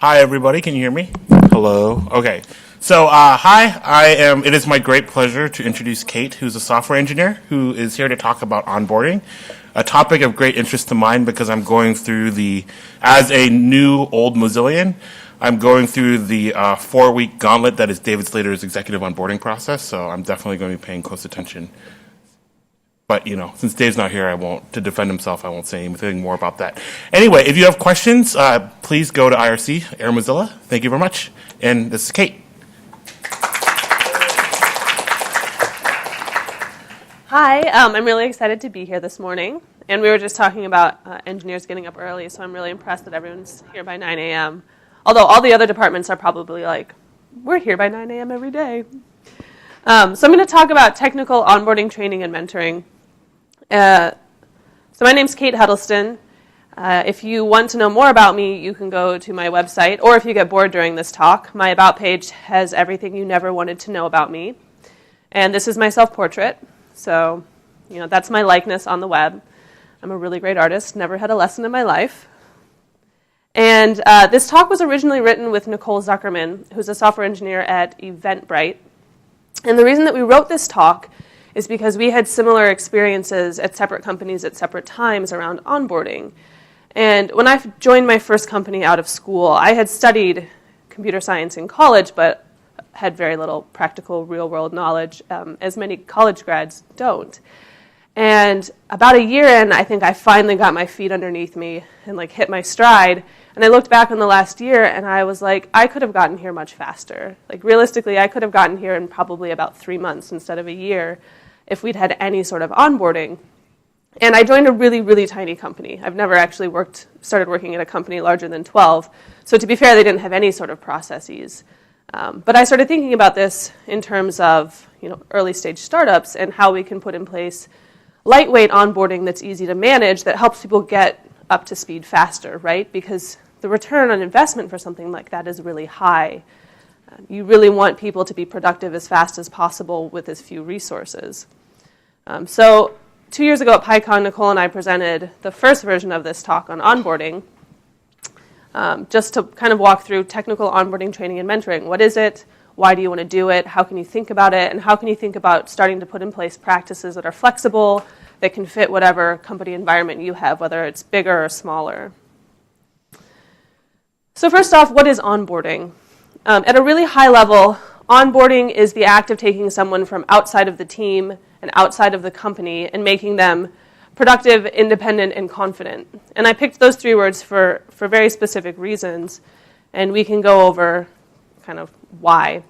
Hi, everybody. Can you hear me? Hello. Okay. So, it is my great pleasure to introduce Kate, who's a software engineer, who is here to talk about onboarding, a topic of great interest to mine because I'm going through as a new old Mozillian, I'm going through the 4-week gauntlet that is David Slater's executive onboarding process, so I'm definitely going to be paying close attention. But, since Dave's not here, to defend himself, I won't say anything more about that. Anyway, if you have questions, please go to IRC, Air Mozilla. Thank you very much. And this is Kate. Hi, I'm really excited to be here this morning. And we were just talking about engineers getting up early, so I'm really impressed that everyone's here by 9 a.m. Although all the other departments are probably like, we're here by 9 a.m. every day. So I'm going to talk about technical onboarding, training, and mentoring. So my name's Kate Heddleston. If you want to know more about me, you can go to my website, or if you get bored during this talk, my About page has everything you never wanted to know about me. And this is my self-portrait. So, that's my likeness on the web. I'm a really great artist, never had a lesson in my life. And this talk was originally written with Nicole Zuckerman, who's a software engineer at Eventbrite. And the reason that we wrote this talk is because we had similar experiences at separate companies at separate times around onboarding. And when I joined my first company out of school, I had studied computer science in college, but had very little practical real-world knowledge, as many college grads don't. And about a year in, I think I finally got my feet underneath me and hit my stride. And I looked back on the last year and I was like, I could have gotten here much faster. Realistically, I could have gotten here in probably about 3 months instead of a year if we'd had any sort of onboarding. And I joined a really, really tiny company. I've never actually started working at a company larger than 12. So to be fair, they didn't have any sort of processes. But I started thinking about this in terms of early stage startups and how we can put in place lightweight onboarding that's easy to manage that helps people get up to speed faster, right? Because the return on investment for something like that is really high. You really want people to be productive as fast as possible with as few resources. So 2 years ago at PyCon, Nicole and I presented the first version of this talk on onboarding, just to kind of walk through technical onboarding, training, and mentoring. What is it? Why do you want to do it? How can you think about it? And how can you think about starting to put in place practices that are flexible, that can fit whatever company environment you have, whether it's bigger or smaller? So first off, what is onboarding? At a really high level, onboarding is the act of taking someone from outside of the team and outside of the company and making them productive, independent, and confident. And I picked those 3 words for very specific reasons, and we can go over kind of why.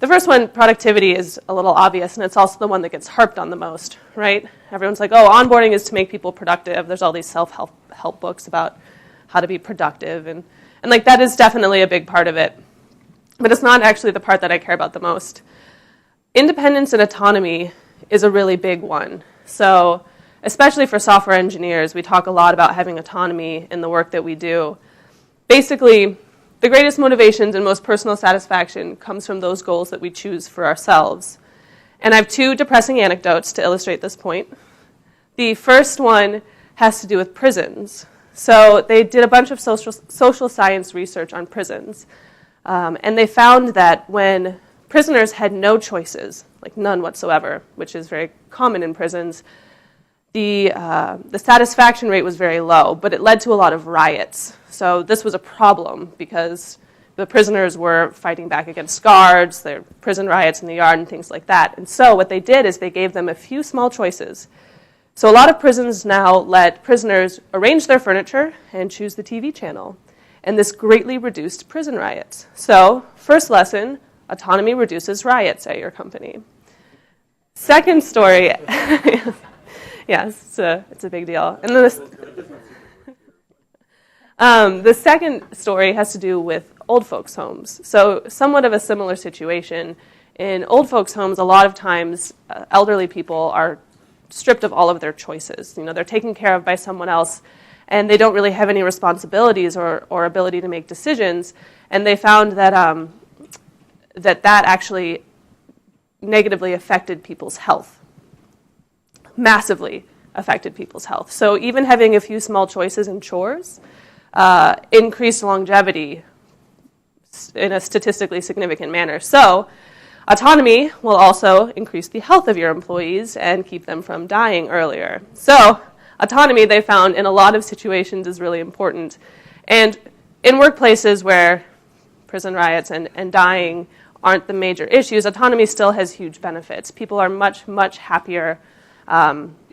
The first one, productivity, is a little obvious, and it's also the one that gets harped on the most, right? Everyone's like, oh, onboarding is to make people productive. There's all these self-help books about how to be productive, and that is definitely a big part of it. But it's not actually the part that I care about the most. Independence and autonomy is a really big one. So especially for software engineers, we talk a lot about having autonomy in the work that we do. Basically, the greatest motivations and most personal satisfaction comes from those goals that we choose for ourselves. And I have 2 depressing anecdotes to illustrate this point. The first one has to do with prisons. So they did a bunch of social science research on prisons. And they found that when prisoners had no choices, none whatsoever, which is very common in prisons, the satisfaction rate was very low, but it led to a lot of riots. So this was a problem because the prisoners were fighting back against guards, there were prison riots in the yard and things like that. And so what they did is they gave them a few small choices. So a lot of prisons now let prisoners arrange their furniture and choose the TV channel. And this greatly reduced prison riots. So first lesson, autonomy reduces riots at your company. Second story, yes, it's a big deal. And then the second story has to do with old folks' homes. So somewhat of a similar situation. In old folks' homes, a lot of times elderly people are stripped of all of their choices. They're taken care of by someone else, and they don't really have any responsibilities or ability to make decisions. And they found that that actually negatively affected people's health, massively affected people's health. So even having a few small choices in chores increased longevity in a statistically significant manner. So autonomy will also increase the health of your employees and keep them from dying earlier. So autonomy, they found, in a lot of situations is really important. And in workplaces where prison riots and dying aren't the major issues, autonomy still has huge benefits. People are much, much happier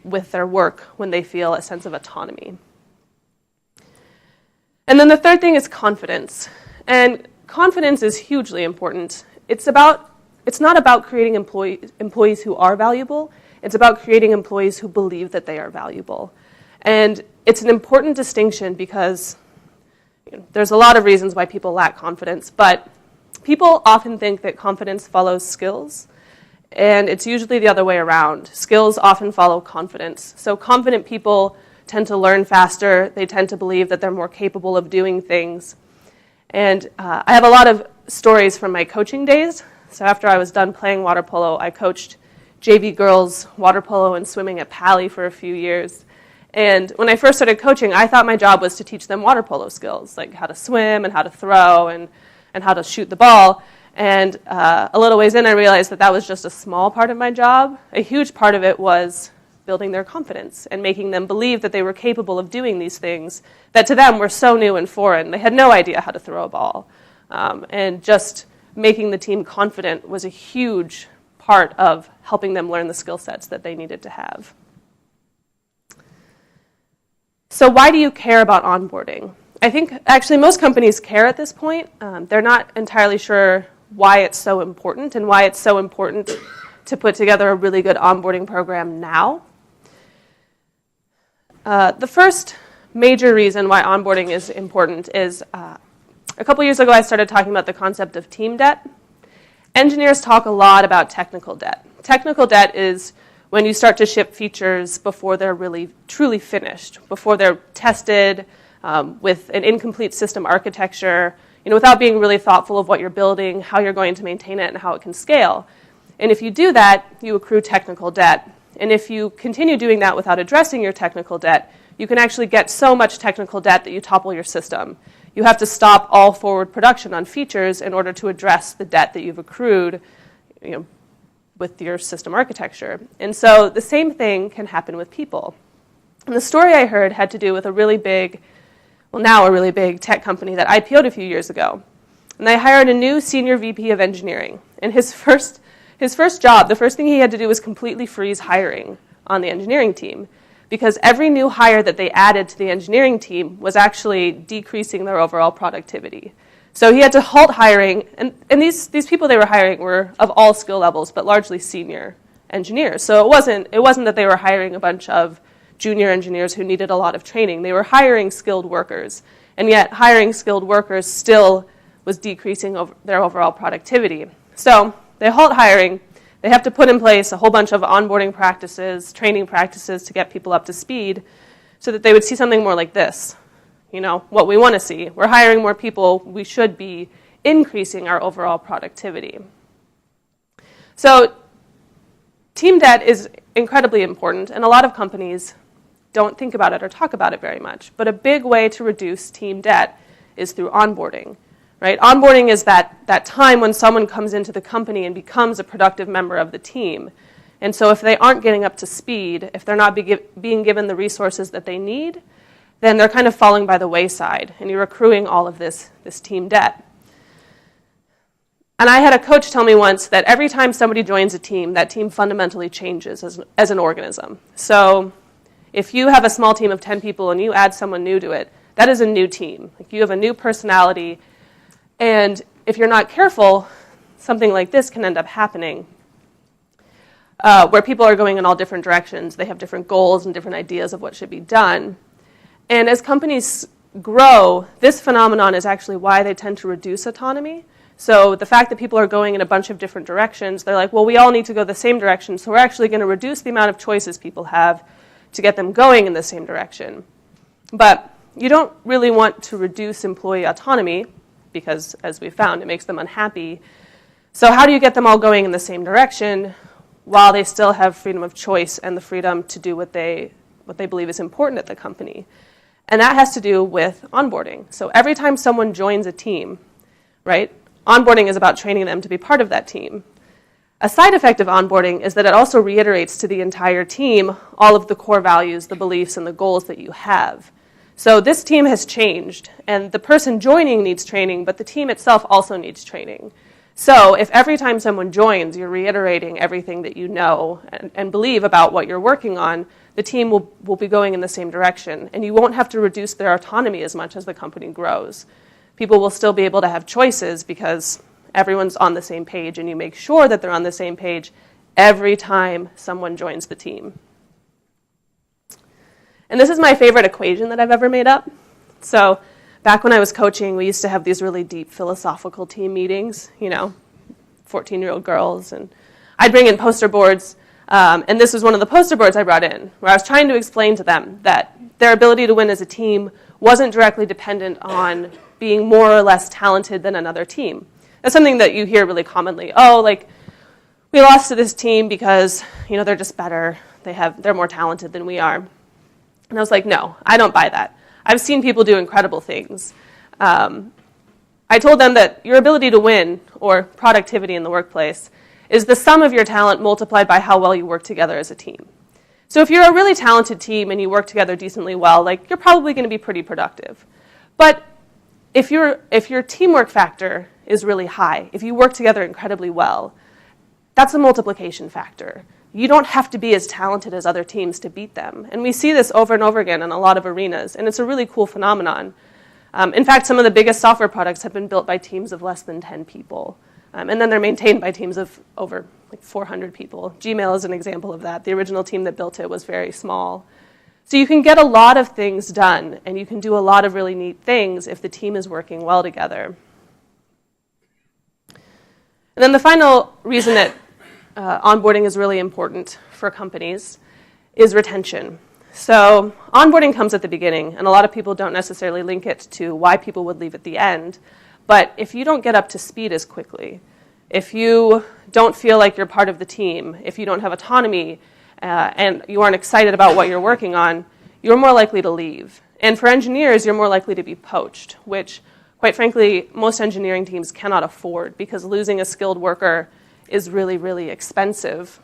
with their work when they feel a sense of autonomy. And then the third thing is confidence. And confidence is hugely important. It's not about creating employees who are valuable. It's about creating employees who believe that they are valuable. And it's an important distinction because there's a lot of reasons why people lack confidence, but people often think that confidence follows skills, and it's usually the other way around. Skills often follow confidence. So confident people tend to learn faster. They tend to believe that they're more capable of doing things. And I have a lot of stories from my coaching days. So after I was done playing water polo, I coached JV girls water polo and swimming at Pali for a few years. And when I first started coaching, I thought my job was to teach them water polo skills, like how to swim and how to throw and how to shoot the ball. And a little ways in, I realized that was just a small part of my job. A huge part of it was building their confidence and making them believe that they were capable of doing these things that to them were so new and foreign. They had no idea how to throw a ball. And just making the team confident was a huge part of helping them learn the skill sets that they needed to have. So why do you care about onboarding? I think actually most companies care at this point. They're not entirely sure why it's so important and why it's so important to put together a really good onboarding program now. The first major reason why onboarding is important is a couple years ago I started talking about the concept of team debt. Engineers talk a lot about technical debt. Technical debt is when you start to ship features before they're really truly finished, before they're tested with an incomplete system architecture, without being really thoughtful of what you're building, how you're going to maintain it, and how it can scale. And if you do that, you accrue technical debt. And if you continue doing that without addressing your technical debt, you can actually get so much technical debt that you topple your system. You have to stop all forward production on features in order to address the debt that you've accrued, with your system architecture. And so the same thing can happen with people. And the story I heard had to do with a really big tech company that IPO'd a few years ago. And they hired a new senior VP of engineering. And his first job, the first thing he had to do was completely freeze hiring on the engineering team, because every new hire that they added to the engineering team was actually decreasing their overall productivity. So he had to halt hiring, and these people they were hiring were of all skill levels, but largely senior engineers. So it wasn't that they were hiring a bunch of junior engineers who needed a lot of training. They were hiring skilled workers, and yet hiring skilled workers still was decreasing their overall productivity. So they halt hiring. They have to put in place a whole bunch of onboarding practices, training practices to get people up to speed so that they would see something more like this. What we want to see. We're hiring more people. We should be increasing our overall productivity. So team debt is incredibly important, and a lot of companies don't think about it or talk about it very much. But a big way to reduce team debt is through onboarding. Right? Onboarding is that time when someone comes into the company and becomes a productive member of the team. And so if they aren't getting up to speed, if they're not being given the resources that they need, then they're kind of falling by the wayside, and you're accruing all of this team debt. And I had a coach tell me once that every time somebody joins a team, that team fundamentally changes as an organism. So if you have a small team of 10 people and you add someone new to it, that is a new team. Like, you have a new personality, and if you're not careful, something like this can end up happening, where people are going in all different directions. They have different goals and different ideas of what should be done. And as companies grow, this phenomenon is actually why they tend to reduce autonomy. So the fact that people are going in a bunch of different directions, they're like, well, we all need to go the same direction, so we're actually going to reduce the amount of choices people have to get them going in the same direction. But you don't really want to reduce employee autonomy because, as we found, it makes them unhappy. So how do you get them all going in the same direction while they still have freedom of choice and the freedom to do what they believe is important at the company? And that has to do with onboarding. So every time someone joins a team, right? Onboarding is about training them to be part of that team. A side effect of onboarding is that it also reiterates to the entire team all of the core values, the beliefs, and the goals that you have. So this team has changed, and the person joining needs training, but the team itself also needs training. So if every time someone joins, you're reiterating everything that you know and believe about what you're working on, the team will be going in the same direction, and you won't have to reduce their autonomy as much as the company grows. People will still be able to have choices because everyone's on the same page, and you make sure that they're on the same page every time someone joins the team. And this is my favorite equation that I've ever made up. So back when I was coaching, we used to have these really deep philosophical team meetings, 14-year-old girls, and I'd bring in poster boards, and this was one of the poster boards I brought in, where I was trying to explain to them that their ability to win as a team wasn't directly dependent on being more or less talented than another team. That's something that you hear really commonly. Oh, we lost to this team because, they're just better. They're more talented than we are. And I was like, no, I don't buy that. I've seen people do incredible things. I told them that your ability to win, or productivity in the workplace, is the sum of your talent multiplied by how well you work together as a team. So if you're a really talented team and you work together decently well, you're probably going to be pretty productive. But if your teamwork factor is really high, if you work together incredibly well, that's a multiplication factor. You don't have to be as talented as other teams to beat them. And we see this over and over again in a lot of arenas, and it's a really cool phenomenon. In fact, some of the biggest software products have been built by teams of less than 10 people. And then they're maintained by teams of over 400 people. Gmail is an example of that. The original team that built it was very small. So you can get a lot of things done, and you can do a lot of really neat things if the team is working well together. And then the final reason that onboarding is really important for companies is retention. So onboarding comes at the beginning, and a lot of people don't necessarily link it to why people would leave at the end. But if you don't get up to speed as quickly, if you don't feel like you're part of the team, if you don't have autonomy, and you aren't excited about what you're working on, you're more likely to leave. And for engineers, you're more likely to be poached, which, quite frankly, most engineering teams cannot afford because losing a skilled worker is really, really expensive.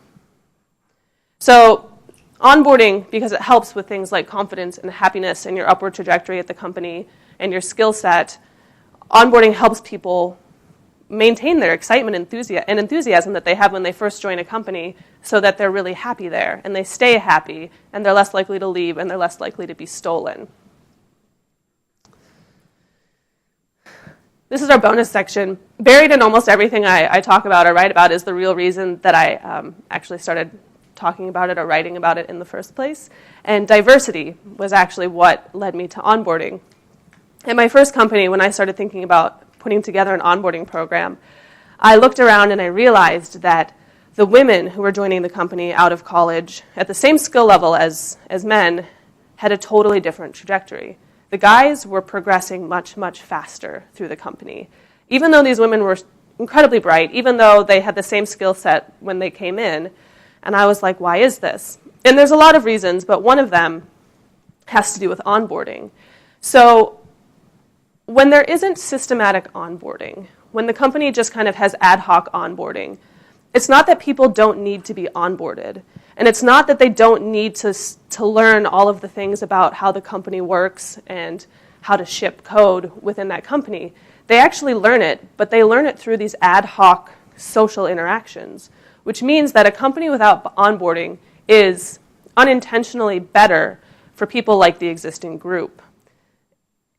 So onboarding, because it helps with things like confidence and happiness and your upward trajectory at the company and your skill set, onboarding helps people maintain their excitement and enthusiasm that they have when they first join a company so that they're really happy there and they stay happy and they're less likely to leave and they're less likely to be stolen. This is our bonus section. Buried in almost everything I talk about or write about is the real reason that I actually started talking about it or writing about it in the first place. And diversity was actually what led me to onboarding. At my first company, when I started thinking about putting together an onboarding program, I looked around and I realized that the women who were joining the company out of college at the same skill level as men had a totally different trajectory. The guys were progressing much, much faster through the company. Even though these women were incredibly bright, even though they had the same skill set when they came in, and I was like, why is this? And there's a lot of reasons, but one of them has to do with onboarding. So when there isn't systematic onboarding, when the company just kind of has ad hoc onboarding, it's not that people don't need to be onboarded. And it's not that they don't need to learn all of the things about how the company works and how to ship code within that company. They actually learn it, but they learn it through these ad hoc social interactions, which means that a company without onboarding is unintentionally better for people like the existing group.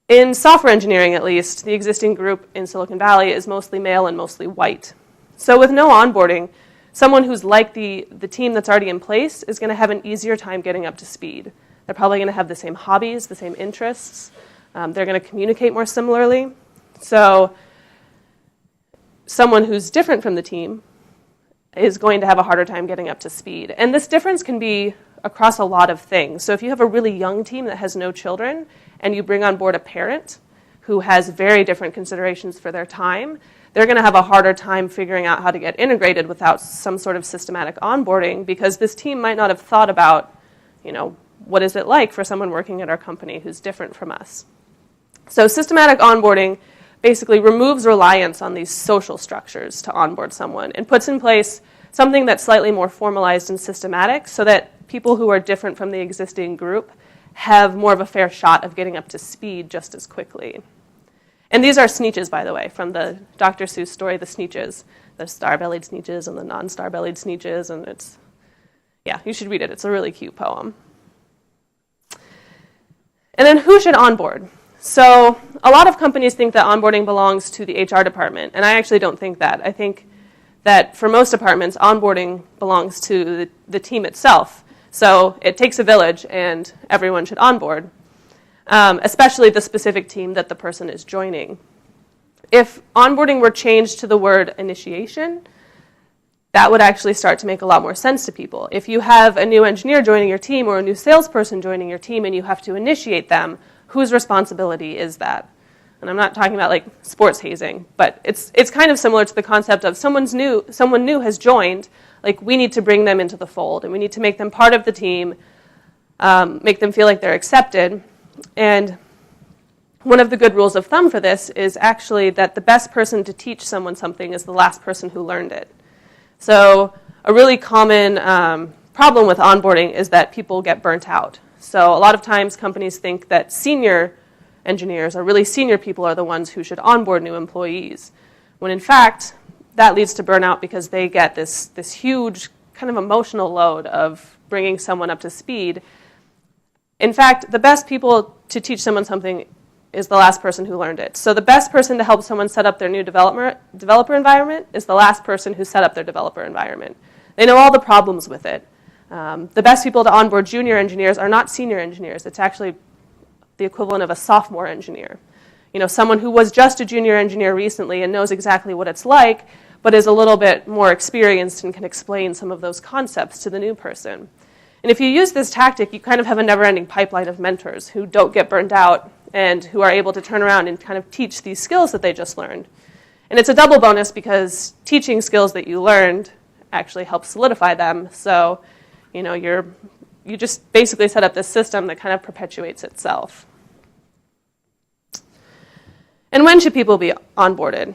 In software engineering, at least, the existing group in Silicon Valley is mostly male and mostly white. So with no onboarding, someone who's like the team that's already in place is going to have an easier time getting up to speed. They're probably going to have the same hobbies, the same interests. They're going to communicate more similarly. So someone who's different from the team is going to have a harder time getting up to speed. And this difference can be across a lot of things. So if you have a really young team that has no children and you bring on board a parent who has very different considerations for their time, they're going to have a harder time figuring out how to get integrated without some sort of systematic onboarding because this team might not have thought about, what is it like for someone working at our company who's different from us. So systematic onboarding basically removes reliance on these social structures to onboard someone and puts in place something that's slightly more formalized and systematic so that people who are different from the existing group have more of a fair shot of getting up to speed just as quickly. And these are Sneetches, by the way, from the Dr. Seuss story, The Sneetches. The star-bellied Sneetches and the non-star-bellied Sneetches, and it's, yeah, you should read it. It's a really cute poem. And then who should onboard? So a lot of companies think that onboarding belongs to the HR department, and I actually don't think that. I think that for most departments, onboarding belongs to the team itself. So it takes a village, and everyone should onboard, especially the specific team that the person is joining. If onboarding were changed to the word initiation, that would actually start to make a lot more sense to people. If you have a new engineer joining your team or a new salesperson joining your team and you have to initiate them, whose responsibility is that? And I'm not talking about like sports hazing, but it's kind of similar to the concept of someone new has joined, like we need to bring them into the fold and we need to make them part of the team, make them feel like they're accepted. And one of the good rules of thumb for this is actually that the best person to teach someone something is the last person who learned it. So a really common problem with onboarding is that people get burnt out. So a lot of times companies think that senior engineers or really senior people are the ones who should onboard new employees, when in fact that leads to burnout because they get this huge kind of emotional load of bringing someone up to speed. In fact, the best people to teach someone something is the last person who learned it. So the best person to help someone set up their new developer environment is the last person who set up their developer environment. They know all the problems with it. The best people to onboard junior engineers are not senior engineers. It's actually the equivalent of a sophomore engineer. You know, someone who was just a junior engineer recently and knows exactly what it's like, but is a little bit more experienced and can explain some of those concepts to the new person. And if you use this tactic, you kind of have a never-ending pipeline of mentors who don't get burned out and who are able to turn around and kind of teach these skills that they just learned. And it's a double bonus because teaching skills that you learned actually helps solidify them. So, you know, you just basically set up this system that kind of perpetuates itself. And when should people be onboarded?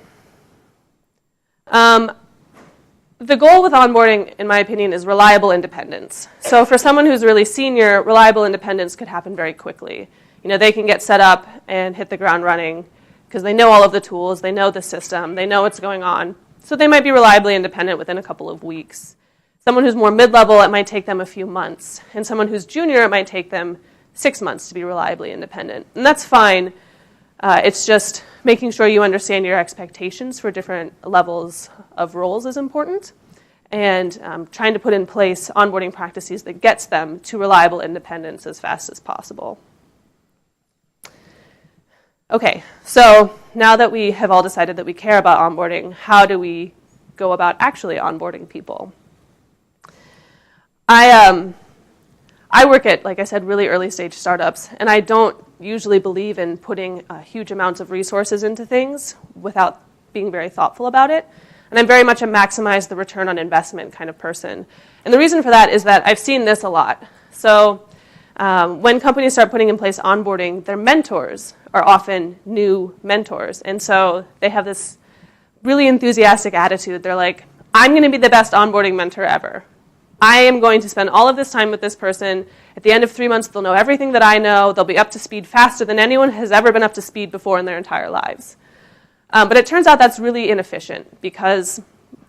The goal with onboarding, in my opinion, is reliable independence. So for someone who's really senior, reliable independence could happen very quickly. You know, they can get set up and hit the ground running because they know all of the tools, they know the system, they know what's going on. So they might be reliably independent within a couple of weeks. Someone who's more mid-level, it might take them a few months. And someone who's junior, it might take them 6 months to be reliably independent. And that's fine. It's just making sure you understand your expectations for different levels of roles is important. And trying to put in place onboarding practices that gets them to reliable independence as fast as possible. Okay, so now that we have all decided that we care about onboarding, how do we go about actually onboarding people? I work at, like I said, really early stage startups, and I don't usually believe in putting huge amounts of resources into things without being very thoughtful about it. And I'm very much a maximize the return on investment kind of person. And the reason for that is that I've seen this a lot. So when companies start putting in place onboarding, their mentors are often new mentors. And so they have this really enthusiastic attitude. They're like, I'm going to be the best onboarding mentor ever. I am going to spend all of this time with this person. At the end of 3 months, they'll know everything that I know. They'll be up to speed faster than anyone has ever been up to speed before in their entire lives. But it turns out that's really inefficient because,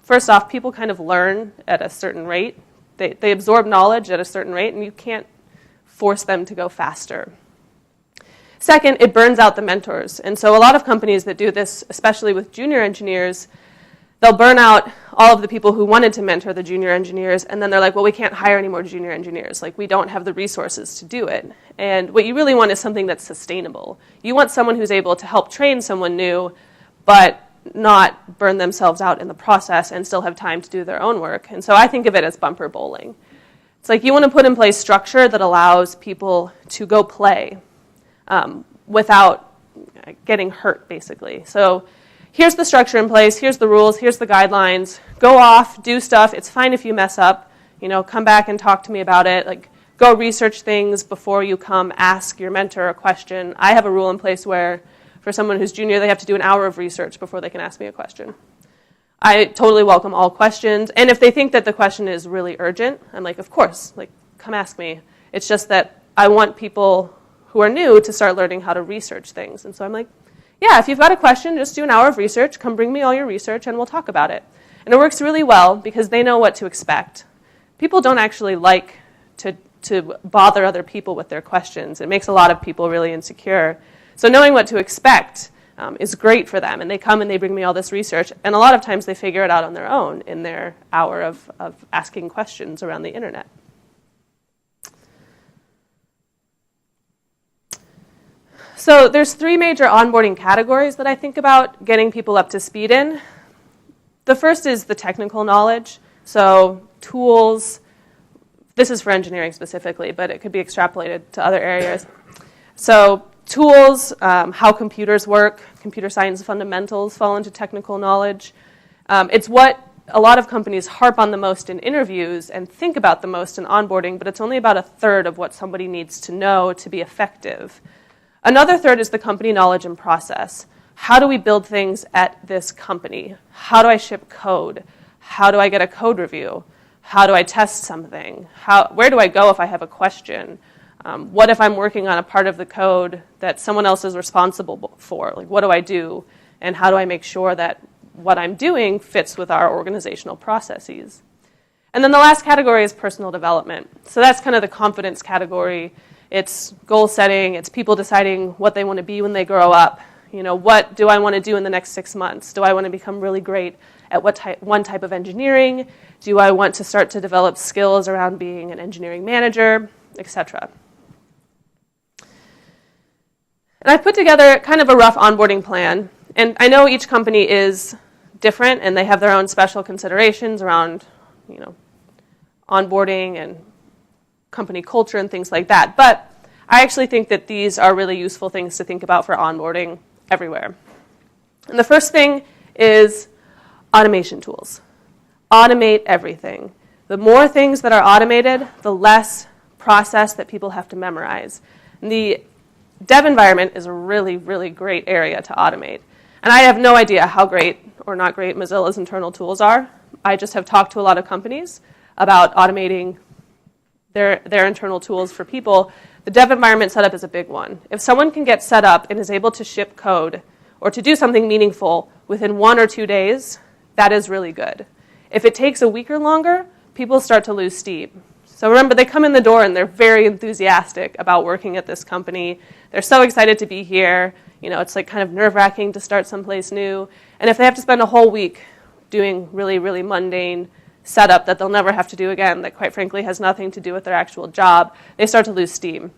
first off, people kind of learn at a certain rate. They absorb knowledge at a certain rate, and you can't force them to go faster. Second, it burns out the mentors. And so a lot of companies that do this, especially with junior engineers, they'll burn out all of the people who wanted to mentor the junior engineers, and then they're like, well, we can't hire any more junior engineers. Like, we don't have the resources to do it. And what you really want is something that's sustainable. You want someone who's able to help train someone new, but not burn themselves out in the process and still have time to do their own work. And so I think of it as bumper bowling. It's like you want to put in place structure that allows people to go play without getting hurt, basically. So here's the structure in place, here's the rules, here's the guidelines. Go off, do stuff. It's fine if you mess up. You know, come back and talk to me about it. Like, go research things before you come ask your mentor a question. I have a rule in place where For someone who's junior, they have to do an hour of research before they can ask me a question. I totally welcome all questions. And if they think that the question is really urgent, I'm like, of course, like, come ask me. It's just that I want people who are new to start learning how to research things. And so I'm like, yeah, if you've got a question, just do an hour of research, come bring me all your research, and we'll talk about it. And it works really well because they know what to expect. People don't actually like to bother other people with their questions. It makes a lot of people really insecure. So knowing what to expect is great for them. And they come and they bring me all this research. And a lot of times they figure it out on their own in their hour of asking questions around the internet. So there's 3 major onboarding categories that I think about getting people up to speed in. The first is the technical knowledge. So tools, this is for engineering specifically, but it could be extrapolated to other areas. So tools, how computers work, computer science fundamentals fall into technical knowledge. It's what a lot of companies harp on the most in interviews and think about the most in onboarding, but it's only about a third of what somebody needs to know to be effective. Another third is the company knowledge and process. How do we build things at this company? How do I ship code? How do I get a code review? How do I test something? Where do I go if I have a question? What if I'm working on a part of the code that someone else is responsible for? Like, what do I do? And how do I make sure that what I'm doing fits with our organizational processes? And then the last category is personal development. So that's kind of the confidence category. It's goal setting. It's people deciding what they want to be when they grow up. You know, what do I want to do in the next 6 months? Do I want to become really great at one type of engineering? Do I want to start to develop skills around being an engineering manager, etc.? And I've put together kind of a rough onboarding plan. And I know each company is different, and they have their own special considerations around, you know, onboarding and company culture and things like that. But I actually think that these are really useful things to think about for onboarding everywhere. And the first thing is automation tools. Automate everything. The more things that are automated, the less process that people have to memorize. And the dev environment is a really, really great area to automate. And I have no idea how great or not great Mozilla's internal tools are. I just have talked to a lot of companies about automating their internal tools for people. The dev environment setup is a big one. If someone can get set up and is able to ship code or to do something meaningful within 1 or 2 days, that is really good. If it takes a week or longer, people start to lose steam. So remember, they come in the door and they're very enthusiastic about working at this company. They're so excited to be here. You know, it's like kind of nerve-wracking to start someplace new. And if they have to spend a whole week doing really, really mundane setup that they'll never have to do again, that quite frankly has nothing to do with their actual job, they start to lose steam.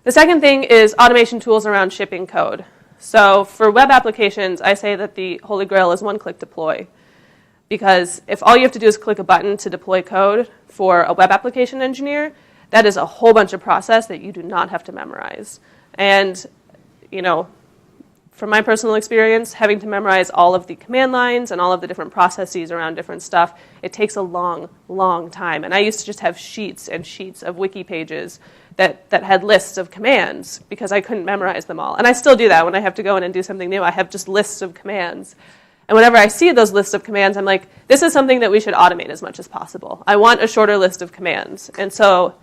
The second thing is automation tools around shipping code. So for web applications, I say that the holy grail is one-click deploy. Because if all you have to do is click a button to deploy code for a web application engineer, that is a whole bunch of process that you do not have to memorize. And, you know, from my personal experience, having to memorize all of the command lines and all of the different processes around different stuff, it takes a long, long time. And I used to just have sheets and sheets of wiki pages that had lists of commands because I couldn't memorize them all. And I still do that when I have to go in and do something new. I have just lists of commands. And whenever I see those lists of commands, I'm like, this is something that we should automate as much as possible. I want a shorter list of commands. And so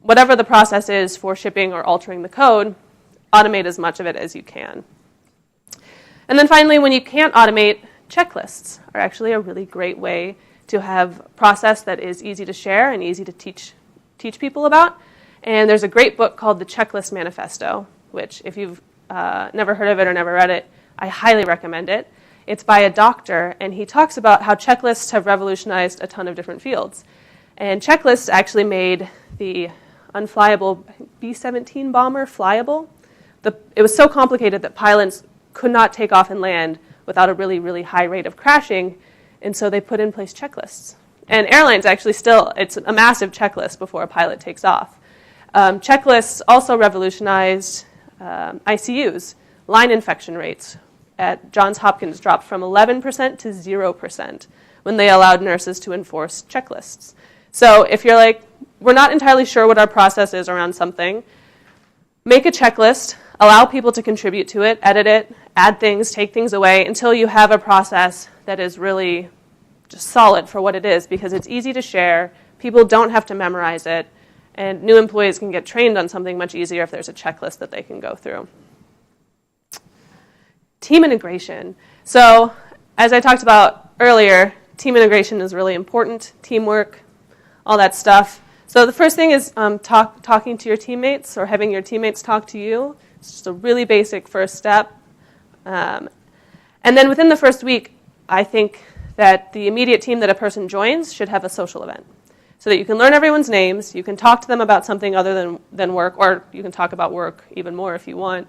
whatever the process is for shipping or altering the code, automate as much of it as you can. And then finally, when you can't automate, checklists are actually a really great way to have a process that is easy to share and easy to teach people about. And there's a great book called The Checklist Manifesto, which if you've never heard of it or never read it, I highly recommend it. It's by a doctor, and he talks about how checklists have revolutionized a ton of different fields. And checklists actually made the unflyable B-17 bomber flyable. It was so complicated that pilots could not take off and land without a really, really high rate of crashing, and so they put in place checklists. And airlines actually still, it's a massive checklist before a pilot takes off. Checklists also revolutionized ICUs. Line infection rates at Johns Hopkins dropped from 11% to 0% when they allowed nurses to enforce checklists. So if you're like, we're not entirely sure what our process is around something, make a checklist Allow people to contribute to it, edit it, add things, take things away, until you have a process that is really just solid for what it is, because it's easy to share, people don't have to memorize it, and new employees can get trained on something much easier if there's a checklist that they can go through. Team integration. So, as I talked about earlier, team integration is really important, teamwork, all that stuff. So the first thing is talking to your teammates or having your teammates talk to you. It's just a really basic first step. And then within the first week, I think that the immediate team that a person joins should have a social event so that you can learn everyone's names, you can talk to them about something other than work, or you can talk about work even more if you want.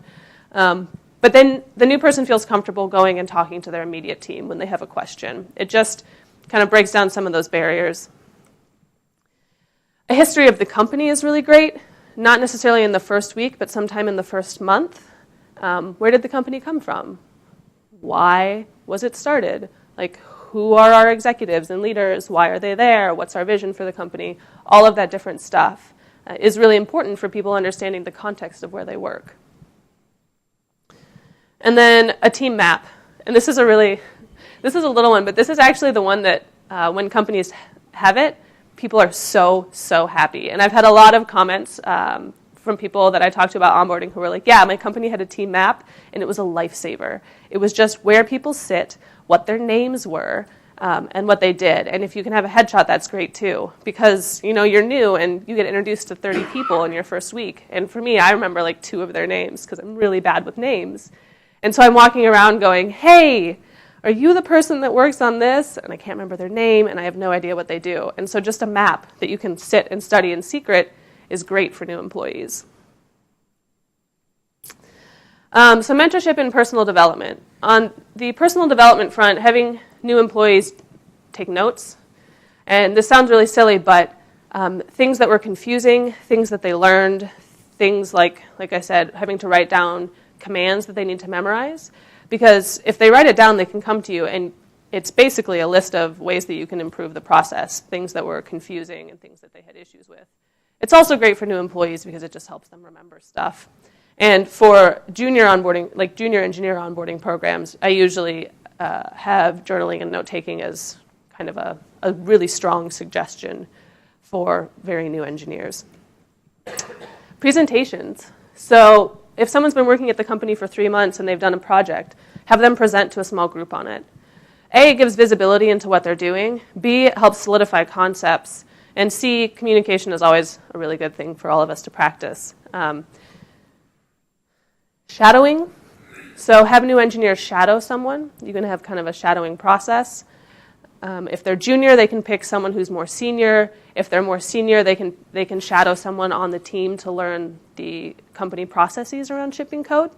But then the new person feels comfortable going and talking to their immediate team when they have a question. It just kind of breaks down some of those barriers. A history of the company is really great, not necessarily in the first week, but sometime in the first month. Where did the company come from? Why was it started? Like, who are our executives and leaders? Why are they there? What's our vision for the company? All of that different stuff is really important for people understanding the context of where they work. And then a team map. And this is a little one, but this is actually the one that when companies have it, people are so, so happy. And I've had a lot of comments from people that I talked to about onboarding who were like, yeah, my company had a team map, and it was a lifesaver. It was just where people sit, what their names were, and what they did. And if you can have a headshot, that's great too, because you're new and you get introduced to 30 people in your first week. And for me, I remember like 2 of their names because I'm really bad with names. And so I'm walking around going, hey, are you the person that works on this? And I can't remember their name, and I have no idea what they do. And so just a map that you can sit and study in secret is great for new employees. So mentorship and personal development. On the personal development front, having new employees take notes. And this sounds really silly, but things that were confusing, things that they learned, things like I said, having to write down commands that they need to memorize. Because if they write it down, they can come to you, and it's basically a list of ways that you can improve the process, things that were confusing and things that they had issues with. It's also great for new employees because it just helps them remember stuff. And for junior onboarding, like junior engineer onboarding programs, I usually have journaling and note-taking as kind of a really strong suggestion for very new engineers. Presentations. So if someone's been working at the company for 3 months and they've done a project, have them present to a small group on it. A, it gives visibility into what they're doing. B, it helps solidify concepts. And C, communication is always a really good thing for all of us to practice. Shadowing. So have new engineers shadow someone. You're going to have kind of a shadowing process. If they're junior, they can pick someone who's more senior. If they're more senior, they can shadow someone on the team to learn the company processes around shipping code.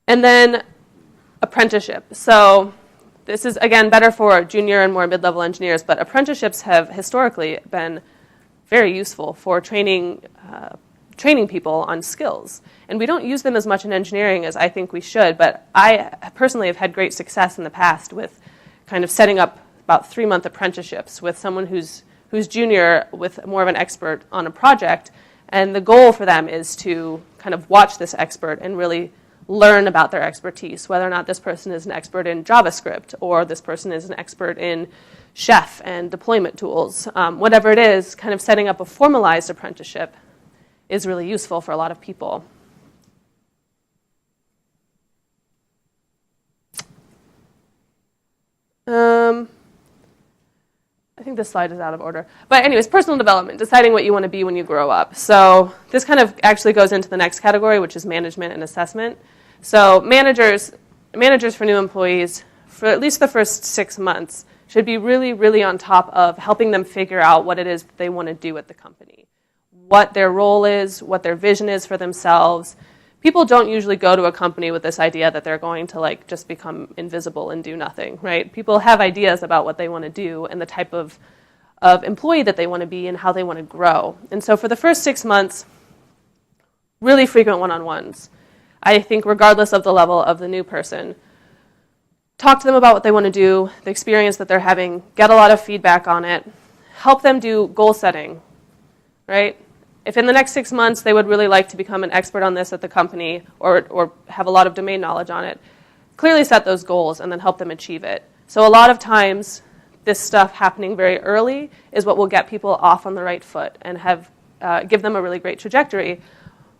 And then apprenticeship. So this is, again, better for junior and more mid-level engineers, but apprenticeships have historically been very useful for training people on skills. And we don't use them as much in engineering as I think we should, but I personally have had great success in the past with kind of setting up about 3-month apprenticeships with someone who's junior with more of an expert on a project. And the goal for them is to kind of watch this expert and really learn about their expertise, whether or not this person is an expert in JavaScript or this person is an expert in Chef and deployment tools. Whatever it is, kind of setting up a formalized apprenticeship is really useful for a lot of people. I think this slide is out of order. But anyways, personal development, deciding what you want to be when you grow up. So this kind of actually goes into the next category, which is management and assessment. So managers for new employees, for at least the first 6 months, should be really, really on top of helping them figure out what it is that they want to do at the company, what their role is, what their vision is for themselves. People don't usually go to a company with this idea that they're going to just become invisible and do nothing, right? People have ideas about what they want to do and the type of employee that they want to be and how they want to grow. And so for the first 6 months, really frequent one-on-ones. I think regardless of the level of the new person, talk to them about what they want to do, the experience that they're having, get a lot of feedback on it, help them do goal setting, right? if in the next 6 months they would really like to become an expert on this at the company or have a lot of domain knowledge on it, clearly set those goals and then help them achieve it. So a lot of times, this stuff happening very early is what will get people off on the right foot and give them a really great trajectory.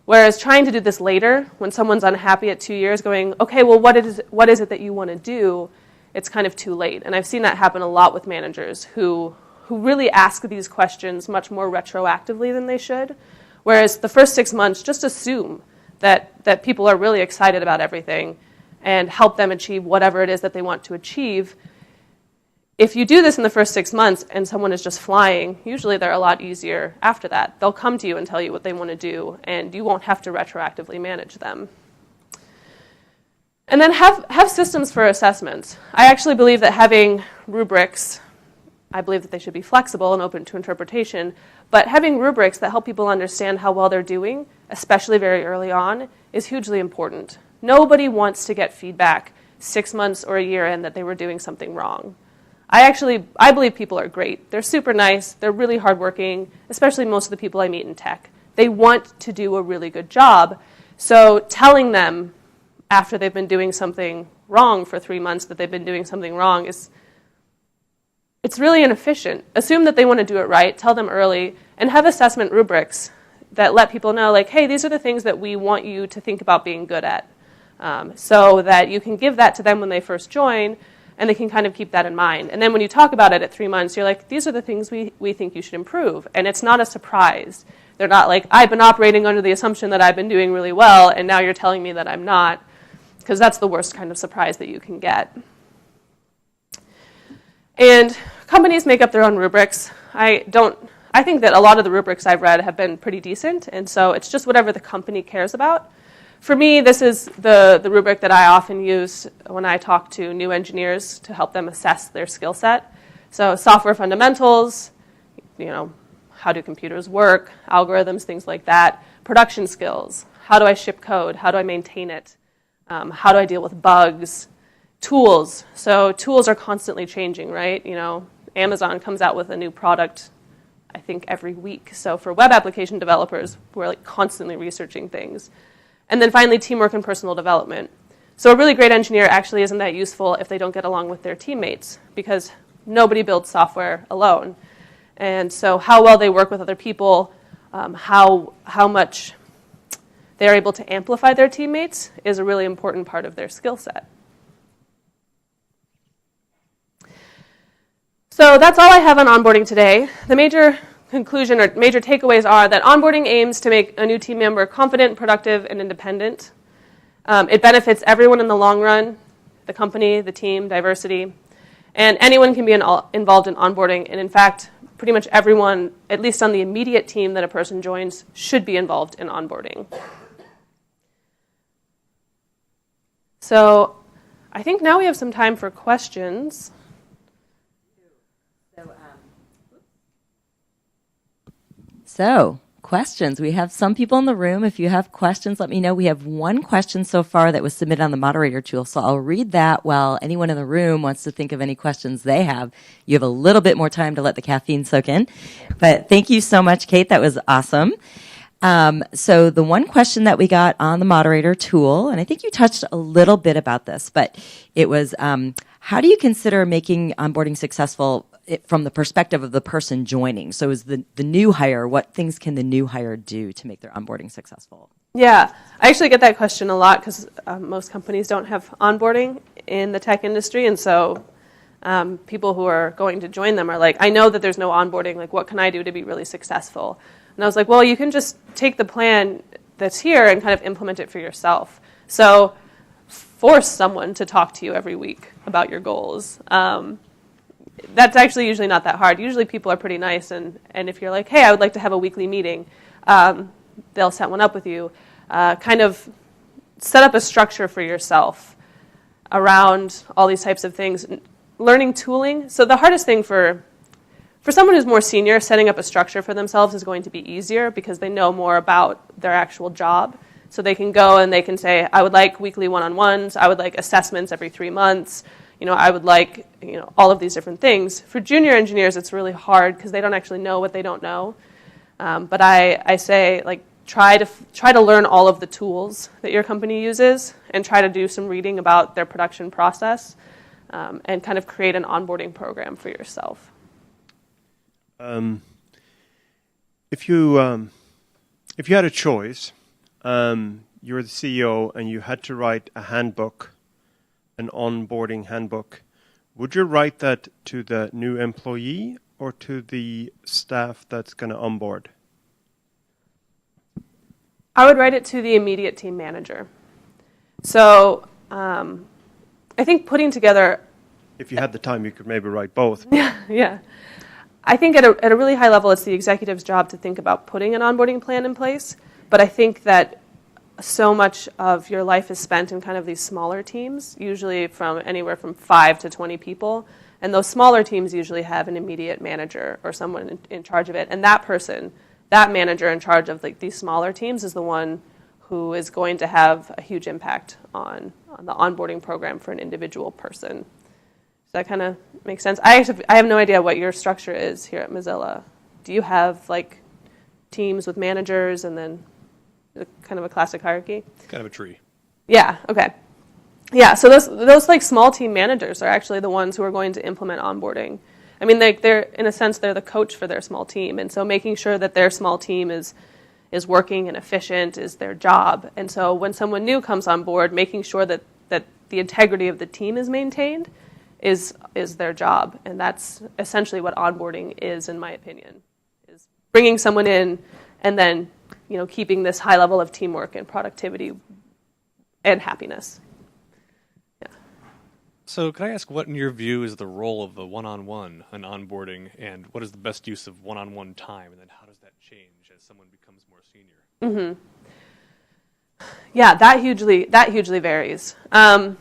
Whereas trying to do this later, when someone's unhappy at 2 years, going, okay, well, what is it that you want to do? It's kind of too late. And I've seen that happen a lot with managers who really ask these questions much more retroactively than they should. Whereas the first 6 months, just assume that people are really excited about everything and help them achieve whatever it is that they want to achieve. If you do this in the first 6 months and someone is just flying, usually they're a lot easier after that. They'll come to you and tell you what they want to do, and you won't have to retroactively manage them. And then have systems for assessments. I actually believe that having rubrics, I believe that they should be flexible and open to interpretation, but having rubrics that help people understand how well they're doing, especially very early on, is hugely important. Nobody wants to get feedback 6 months or a year in that they were doing something wrong. I believe people are great. They're super nice. They're really hardworking, especially most of the people I meet in tech. They want to do a really good job. So telling them after they've been doing something wrong for 3 months that they've been doing something wrong it's really inefficient. Assume that they want to do it right. Tell them early. And have assessment rubrics that let people know, like, hey, these are the things that we want you to think about being good at. So that you can give that to them when they first join, and they can kind of keep that in mind. And then when you talk about it at 3 months, you're like, these are the things we think you should improve. And it's not a surprise. They're not like, I've been operating under the assumption that I've been doing really well, and now you're telling me that I'm not, because that's the worst kind of surprise that you can get. And companies make up their own rubrics. I think that a lot of the rubrics I've read have been pretty decent, and so it's just whatever the company cares about. For me, this is the rubric that I often use when I talk to new engineers to help them assess their skill set. So software fundamentals, how do computers work, algorithms, things like that. Production skills, how do I ship code, how do I maintain it, how do I deal with bugs. Tools, so tools are constantly changing, right? Amazon comes out with a new product, I think, every week. So for web application developers, we're constantly researching things. And then finally, teamwork and personal development. So a really great engineer actually isn't that useful if they don't get along with their teammates, because nobody builds software alone. And so how well they work with other people, how much they're able to amplify their teammates is a really important part of their skill set. So that's all I have on onboarding today. The major conclusion or major takeaways are that onboarding aims to make a new team member confident, productive, and independent. It benefits everyone in the long run, the company, the team, diversity, and anyone can be involved in onboarding. And in fact, pretty much everyone, at least on the immediate team that a person joins, should be involved in onboarding. So I think now we have some time for questions. So, questions. We have some people in the room. If you have questions, let me know. We have one question so far that was submitted on the moderator tool, so I'll read that while anyone in the room wants to think of any questions they have. You have a little bit more time to let the caffeine soak in. But thank you so much, Kate. That was awesome. So the one question that we got on the moderator tool, and I think you touched a little bit about this, but it was, how do you consider making onboarding successful from the perspective of the person joining? So is the new hire, what things can the new hire do to make their onboarding successful? Yeah, I actually get that question a lot because most companies don't have onboarding in the tech industry, and so people who are going to join them are like, I know that there's no onboarding, like what can I do to be really successful? And I was like, well, you can just take the plan that's here and kind of implement it for yourself. So force someone to talk to you every week about your goals. That's actually usually not that hard. Usually people are pretty nice, and if you're like, hey, I would like to have a weekly meeting, they'll set one up with you. Kind of set up a structure for yourself around all these types of things. Learning tooling. So the hardest thing for someone who's more senior, setting up a structure for themselves is going to be easier because they know more about their actual job. So they can go and they can say, I would like weekly one-on-ones. I would like assessments every 3 months. I would like, all of these different things. For junior engineers, it's really hard because they don't actually know what they don't know. But I say, like, try to learn all of the tools that your company uses and try to do some reading about their production process and kind of create an onboarding program for yourself. If you had a choice, you were the CEO and you had to write a handbook, an onboarding handbook, would you write that to the new employee or to the staff that's going to onboard? I would write it to the immediate team manager. So I think putting together... If you had the time, you could maybe write both. Yeah. I think at a really high level, it's the executive's job to think about putting an onboarding plan in place. But I think that so much of your life is spent in kind of these smaller teams, usually from anywhere from 5 to 20 people. And those smaller teams usually have an immediate manager or someone in charge of it. And that person, that manager in charge of like these smaller teams, is the one who is going to have a huge impact on the onboarding program for an individual person. Does that kind of make sense? I have no idea what your structure is here at Mozilla. Do you have like teams with managers and then kind of a classic hierarchy? Kind of a tree. Yeah, okay. Yeah, so those like small team managers are actually the ones who are going to implement onboarding. I mean, they're in a sense, they're the coach for their small team. And so making sure that their small team is working and efficient is their job. And so when someone new comes on board, making sure that the integrity of the team is maintained is their job. And that's essentially what onboarding is, in my opinion, is bringing someone in and then, keeping this high level of teamwork and productivity and happiness. Yeah. So can I ask what, in your view, is the role of the one-on-one in onboarding, and what is the best use of one-on-one time, and then how does that change as someone becomes more senior? Mm-hmm. Yeah, that hugely varies. In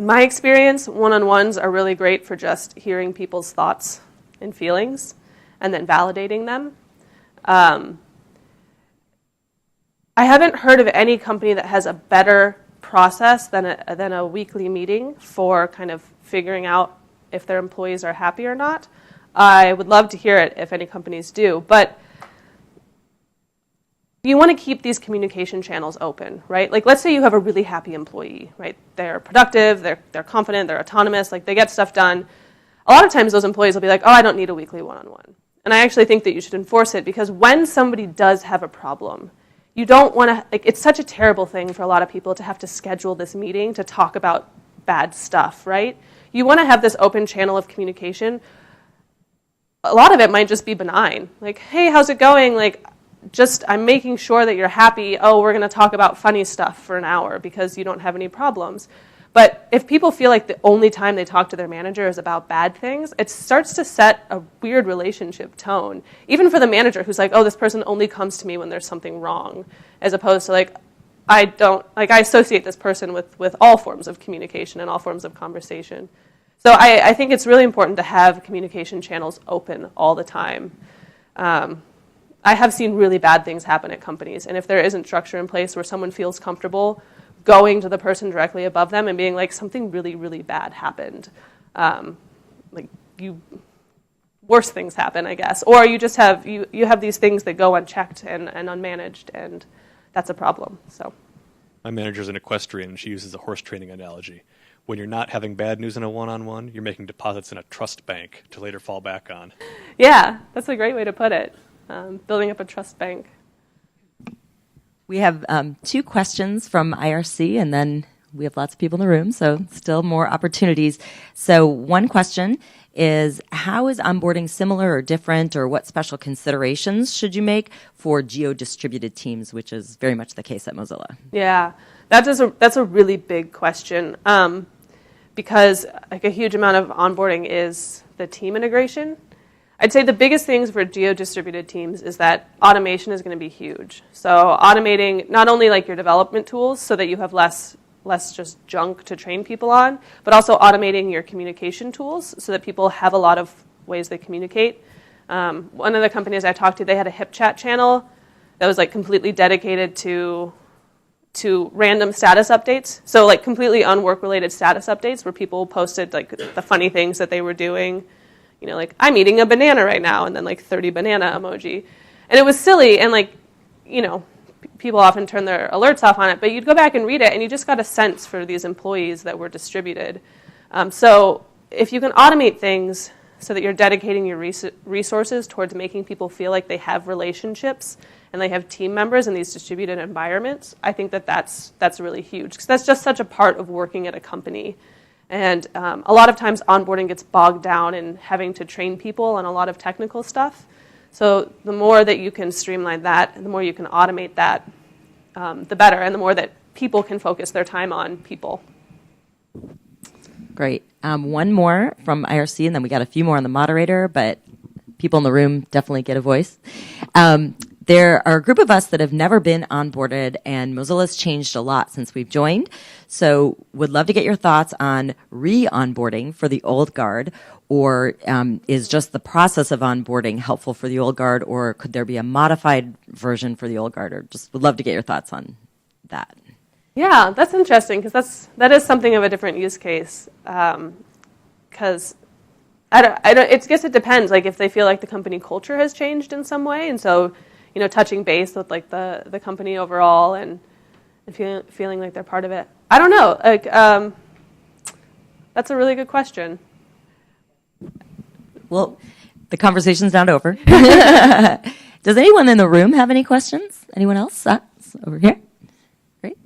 my experience, one-on-ones are really great for just hearing people's thoughts and feelings and then validating them. I haven't heard of any company that has a better process than a weekly meeting for kind of figuring out if their employees are happy or not. I would love to hear it if any companies do, but you want to keep these communication channels open, right? Like, let's say you have a really happy employee, right? They're productive, they're confident, they're autonomous, like they get stuff done. A lot of times those employees will be like, oh, I don't need a weekly one-on-one. And I actually think that you should enforce it, because when somebody does have a problem, you don't want to, like, it's such a terrible thing for a lot of people to have to schedule this meeting to talk about bad stuff, right? You want to have this open channel of communication. A lot of it might just be benign. Like, hey, how's it going? Like, I'm making sure that you're happy. Oh, we're going to talk about funny stuff for an hour because you don't have any problems. But if people feel like the only time they talk to their manager is about bad things, it starts to set a weird relationship tone. Even for the manager who's like, oh, this person only comes to me when there's something wrong, as opposed to like, I associate this person with all forms of communication and all forms of conversation. So I think it's really important to have communication channels open all the time. I have seen really bad things happen at companies, and if there isn't structure in place where someone feels comfortable going to the person directly above them and being like, something really, really bad happened. Worse things happen, I guess. Or you just have, you have these things that go unchecked and unmanaged, and that's a problem, so. My manager's an equestrian, and she uses a horse training analogy. When you're not having bad news in a one-on-one, you're making deposits in a trust bank to later fall back on. Yeah, that's a great way to put it. Building up a trust bank. We have 2 questions from IRC, and then we have lots of people in the room, so still more opportunities. So one question is, how is onboarding similar or different, or what special considerations should you make for geo-distributed teams, which is very much the case at Mozilla? Yeah, that's a really big question, because like a huge amount of onboarding is the team integration. I'd say the biggest things for geo-distributed teams is that automation is going to be huge. So automating not only like your development tools so that you have less just junk to train people on, but also automating your communication tools so that people have a lot of ways they communicate. One of the companies I talked to, they had a hip chat channel that was like completely dedicated to random status updates. So like completely unwork-related status updates where people posted like the funny things that they were doing, like, I'm eating a banana right now, and then like 30 banana emoji. And it was silly, and like, people often turn their alerts off on it, but you'd go back and read it, and you just got a sense for these employees that were distributed. So if you can automate things so that you're dedicating your resources towards making people feel like they have relationships and they have team members in these distributed environments, I think that's really huge, because that's just such a part of working at a company. And a lot of times onboarding gets bogged down in having to train people on a lot of technical stuff. So the more that you can streamline that, and the more you can automate that, the better, and the more that people can focus their time on people. Great. One more from IRC, and then we got a few more on the moderator, but people in the room definitely get a voice. There are a group of us that have never been onboarded, and Mozilla's changed a lot since we've joined. So would love to get your thoughts on re-onboarding for the old guard, or is just the process of onboarding helpful for the old guard, or could there be a modified version for the old guard? Or just would love to get your thoughts on that. Yeah, that's interesting, because that is something of a different use case. Because I guess it depends. Like if they feel like the company culture has changed in some way, and so touching base with like the company overall, and feeling like they're part of it. I don't know. Like that's a really good question. Well, the conversation's not over. Does anyone in the room have any questions? Anyone else? Over here. Great.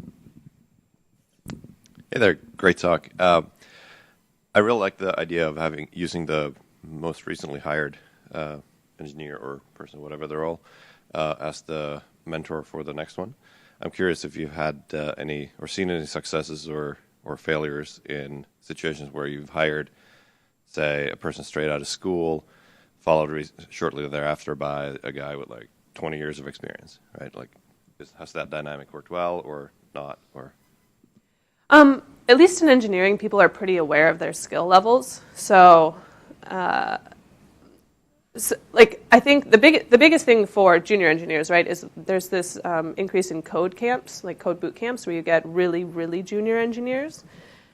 Hey there, great talk. I really like the idea of using the most recently hired engineer or person, whatever the role, as the mentor for the next one. I'm curious if you've had any or seen any successes or failures in situations where you've hired, say, a person straight out of school, followed shortly thereafter by a guy with like 20 years of experience, right? Like, has that dynamic worked well or not? Or At least in engineering, people are pretty aware of their skill levels. So, I think the biggest thing for junior engineers, right, is there's this increase in code camps, like code boot camps, where you get really, really junior engineers.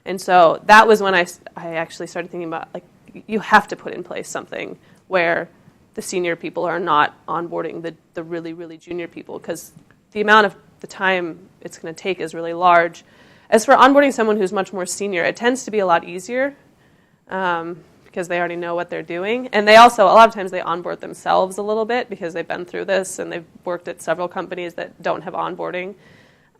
And so that was when I actually started thinking about, like, you have to put in place something where the senior people are not onboarding the really, really junior people, because the amount of the time it's going to take is really large. As for onboarding someone who's much more senior, it tends to be a lot easier because they already know what they're doing. And they also, a lot of times, they onboard themselves a little bit because they've been through this and they've worked at several companies that don't have onboarding.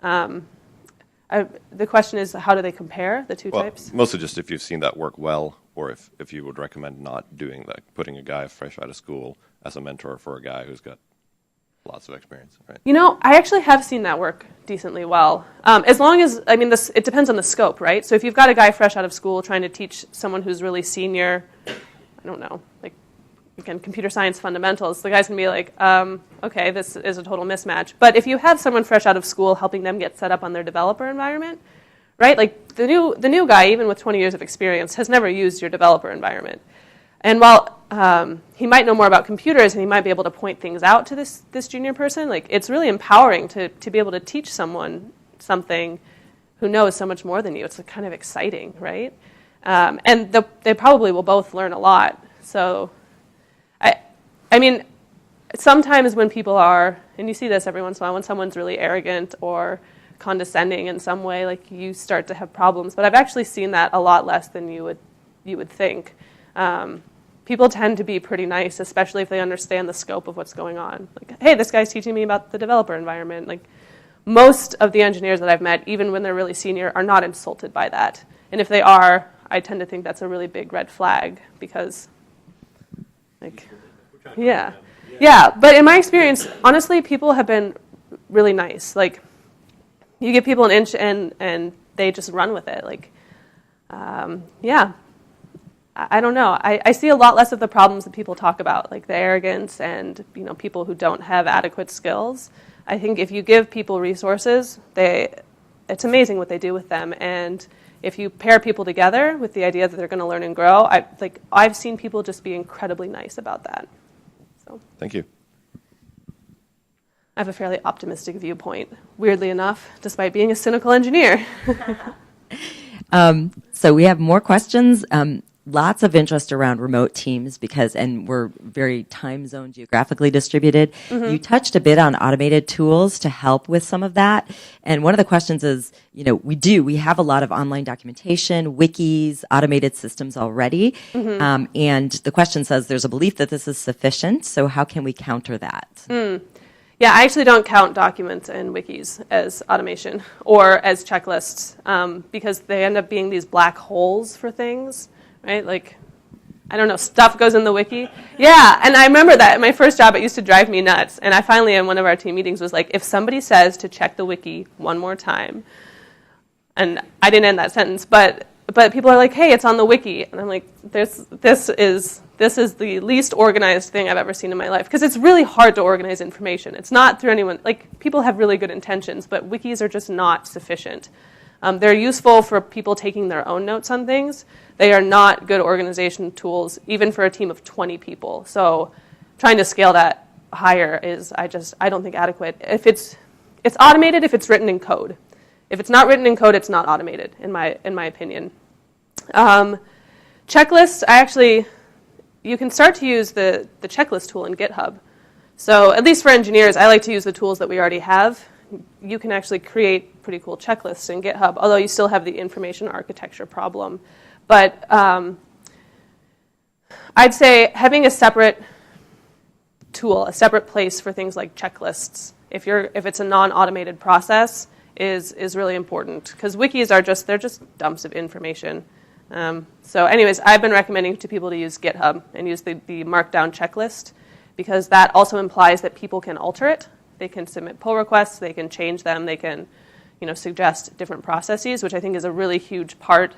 The question is, how do they compare the two types? Mostly just if you've seen that work well, or if you would recommend not doing that, putting a guy fresh out of school as a mentor for a guy who's got lots of experience, right? I actually have seen that work decently well. As long as, it depends on the scope, right? So if you've got a guy fresh out of school trying to teach someone who's really senior, I don't know, like, again, computer science fundamentals, the guy's going to be like, okay, this is a total mismatch. But if you have someone fresh out of school helping them get set up on their developer environment, right? Like the new guy, even with 20 years of experience, has never used your developer environment. And while he might know more about computers and he might be able to point things out to this junior person, like, it's really empowering to be able to teach someone something who knows so much more than you. It's like kind of exciting, right? And they probably will both learn a lot. So, sometimes when people are, and you see this every once in a while, when someone's really arrogant or condescending in some way, like, you start to have problems. But I've actually seen that a lot less than you would think. People tend to be pretty nice, especially if they understand the scope of what's going on. Like, hey, this guy's teaching me about the developer environment. Like, most of the engineers that I've met, even when they're really senior, are not insulted by that. And if they are, I tend to think that's a really big red flag, because, like, yeah. But in my experience, honestly, people have been really nice. Like, you give people an inch and they just run with it. Like, I don't know. I see a lot less of the problems that people talk about, like the arrogance and people who don't have adequate skills. I think if you give people resources, it's amazing what they do with them. And if you pair people together with the idea that they're going to learn and grow, I've seen people just be incredibly nice about that. So Thank you. I have a fairly optimistic viewpoint, weirdly enough, despite being a cynical engineer. So we have more questions. lots of interest around remote teams and we're very time zone geographically distributed. You touched a bit on automated tools to help with some of that. And one of the questions is, we have a lot of online documentation, wikis, automated systems already. And the question says there's a belief that this is sufficient. So how can we counter that? Yeah, I actually don't count documents and wikis as automation or as checklists because they end up being these black holes for things, right? Like, I don't know, stuff goes in the wiki. Yeah, and I remember that at my first job, it used to drive me nuts. And I finally, in one of our team meetings, was like, if somebody says to check the wiki one more time, and I didn't end that sentence, but people are like, hey, it's on the wiki. And I'm like, this is the least organized thing I've ever seen in my life. Because it's really hard to organize information. It's not through anyone, like, people have really good intentions, but wikis are just not sufficient. They're useful for people taking their own notes on things. They are not good organization tools, even for a team of 20 people. So trying to scale that higher is, I don't think adequate. If it's automated if it's written in code. If it's not written in code, it's not automated, in my opinion. Checklists, you can start to use the checklist tool in GitHub. So at least for engineers, I like to use the tools that we already have. You can actually create pretty cool checklists in GitHub, although you still have the information architecture problem. But I'd say having a separate tool, a separate place for things like checklists, if it's a non-automated process, is really important. Because wikis they're just dumps of information. So anyways, I've been recommending to people to use GitHub and use the markdown checklist because that also implies that people can alter it. They can submit pull requests, they can change them, they can suggest different processes, which I think is a really huge part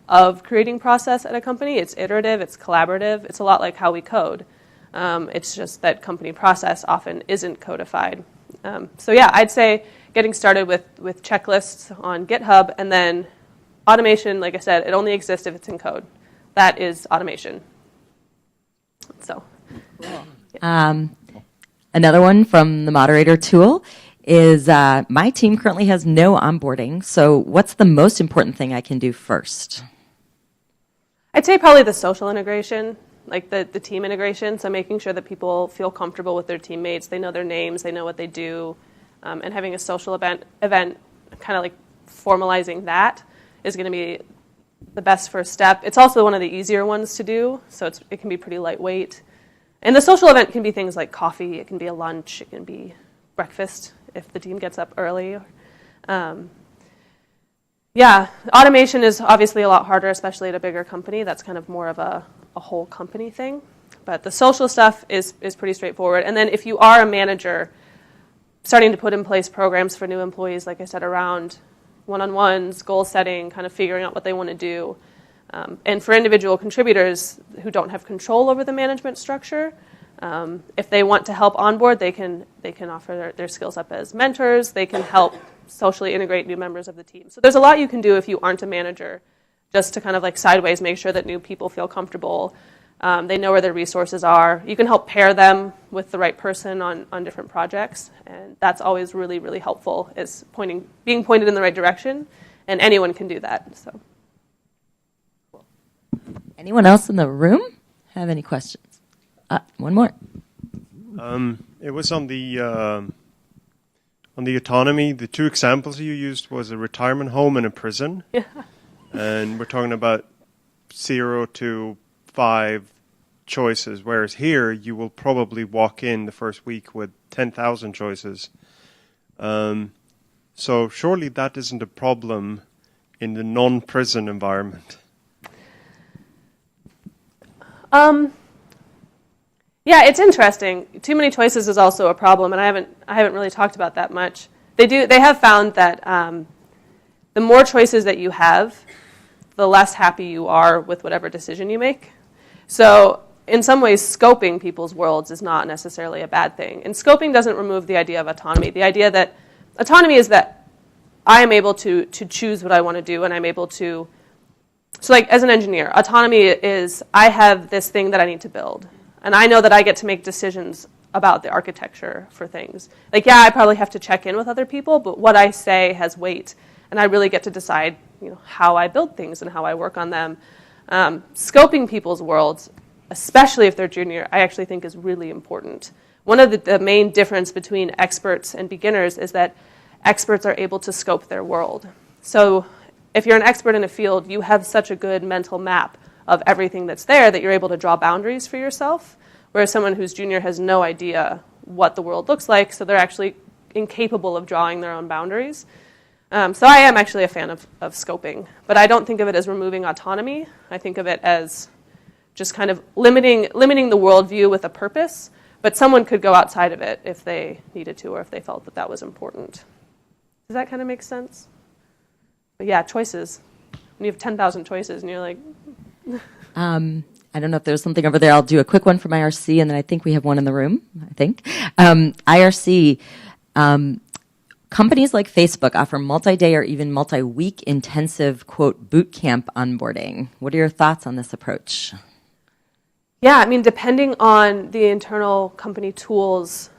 of creating process at a company. It's iterative, it's collaborative, it's a lot like how we code. It's just that company process often isn't codified. So yeah, I'd say getting started with checklists on GitHub, and then automation, like I said, it only exists if it's in code. That is automation. So, yeah. Another one from the moderator tool is my team currently has no onboarding. So what's the most important thing I can do first? I'd say probably the social integration, like the team integration. So making sure that people feel comfortable with their teammates. They know their names. They know what they do. And having a social event kind of like formalizing that is going to be the best first step. It's also one of the easier ones to do, so it can be pretty lightweight. And the social event can be things like coffee, it can be a lunch, it can be breakfast if the team gets up early. Yeah, automation is obviously a lot harder, especially at a bigger company. That's kind of more of a whole company thing. But the social stuff is pretty straightforward. And then if you are a manager, starting to put in place programs for new employees, like I said, around one-on-ones, goal setting, kind of figuring out what they want to do. And for individual contributors who don't have control over the management structure, if they want to help onboard, they can offer their skills up as mentors. They can help socially integrate new members of the team. So there's a lot you can do if you aren't a manager, just to kind of like sideways make sure that new people feel comfortable. They know where their resources are. You can help pair them with the right person on different projects, and that's always really, really helpful, is being pointed in the right direction, and anyone can do that. So, anyone else in the room have any questions? One more. It was on the autonomy. The two examples you used was a retirement home and a prison. Yeah. And we're talking about 0 to 5 choices, whereas here you will probably walk in the first week with 10,000 choices. So surely that isn't a problem in the non-prison environment. Yeah, it's interesting. Too many choices is also a problem, and I haven't really talked about that much. They have found that the more choices that you have, the less happy you are with whatever decision you make. So in some ways, scoping people's worlds is not necessarily a bad thing. And scoping doesn't remove the idea of autonomy. The idea that autonomy is that I am able to choose what I want to do, and I'm able to... So like as an engineer, autonomy is I have this thing that I need to build. And I know that I get to make decisions about the architecture for things. Like, yeah, I probably have to check in with other people, but what I say has weight. And I really get to decide how I build things and how I work on them. Scoping people's worlds, especially if they're junior, I actually think is really important. One of the main difference between experts and beginners is that experts are able to scope their world. So if you're an expert in a field, you have such a good mental map of everything that's there that you're able to draw boundaries for yourself, whereas someone who's junior has no idea what the world looks like, so they're actually incapable of drawing their own boundaries. So I am actually a fan of scoping, but I don't think of it as removing autonomy. I think of it as just kind of limiting the worldview with a purpose, but someone could go outside of it if they needed to or if they felt that that was important. Does that kind of make sense? But yeah, choices. When you have 10,000 choices and you're like... I don't know if there's something over there. I'll do a quick one from IRC, and then I think we have one in the room, I think. IRC, companies like Facebook offer multi-day or even multi-week intensive, quote, bootcamp onboarding. What are your thoughts on this approach? Yeah, I mean, depending on the internal company tools,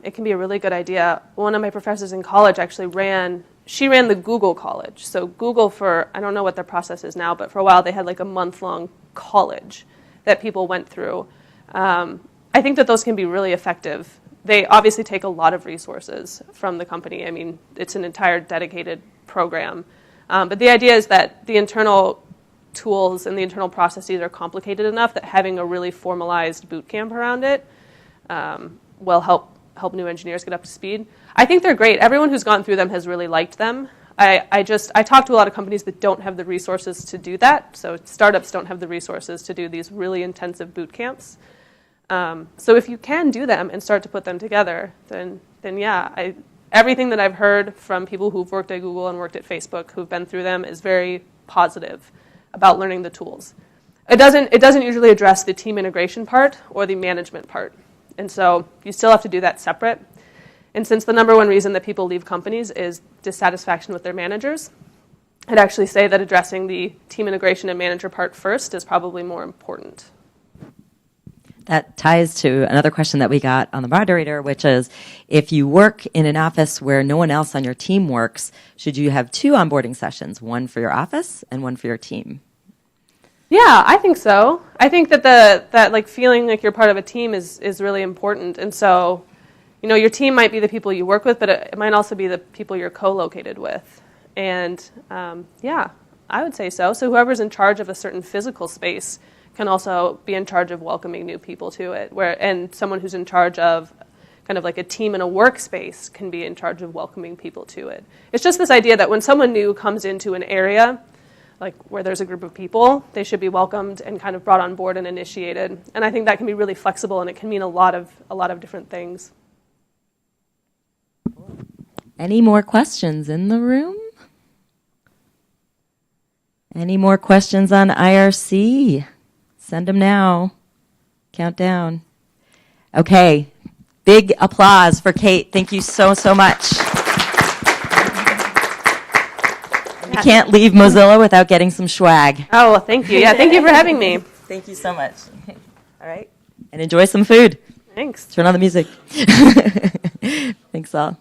it can be a really good idea. One of my professors in college actually ran the Google College. So Google I don't know what their process is now, but for a while they had like a month-long college that people went through. I think that those can be really effective. They obviously take a lot of resources from the company. I mean, it's an entire dedicated program. But the idea is that the internal tools and the internal processes are complicated enough that having a really formalized boot camp around it will help new engineers get up to speed. I think they're great. Everyone who's gone through them has really liked them. I talk to a lot of companies that don't have the resources to do that. So startups don't have the resources to do these really intensive boot camps. So if you can do them and start to put them together, then yeah, everything that I've heard from people who've worked at Google and worked at Facebook who've been through them is very positive about learning the tools. It doesn't usually address the team integration part or the management part. And so you still have to do that separate. And since the number one reason that people leave companies is dissatisfaction with their managers, I'd actually say that addressing the team integration and manager part first is probably more important. That ties to another question that we got on the moderator, which is, if you work in an office where no one else on your team works, should you have two onboarding sessions, one for your office and one for your team? Yeah, I think so. I think that that like feeling like you're part of a team is really important. And so, your team might be the people you work with, but it might also be the people you're co-located with. And yeah, I would say so. So whoever's in charge of a certain physical space can also be in charge of welcoming new people to it. And someone who's in charge of kind of like a team in a workspace can be in charge of welcoming people to it. It's just this idea that when someone new comes into an area, like where there's a group of people, they should be welcomed and kind of brought on board and initiated. And I think that can be really flexible, and it can mean a lot of different things. Any more questions in the room? Any more questions on IRC? Send them now. Countdown. Okay. Big applause for Kate. Thank you so much. You can't leave Mozilla without getting some swag. Oh, well, thank you. Yeah, thank you for having me. Thank you so much. All right. And enjoy some food. Thanks. Turn on the music. Thanks all.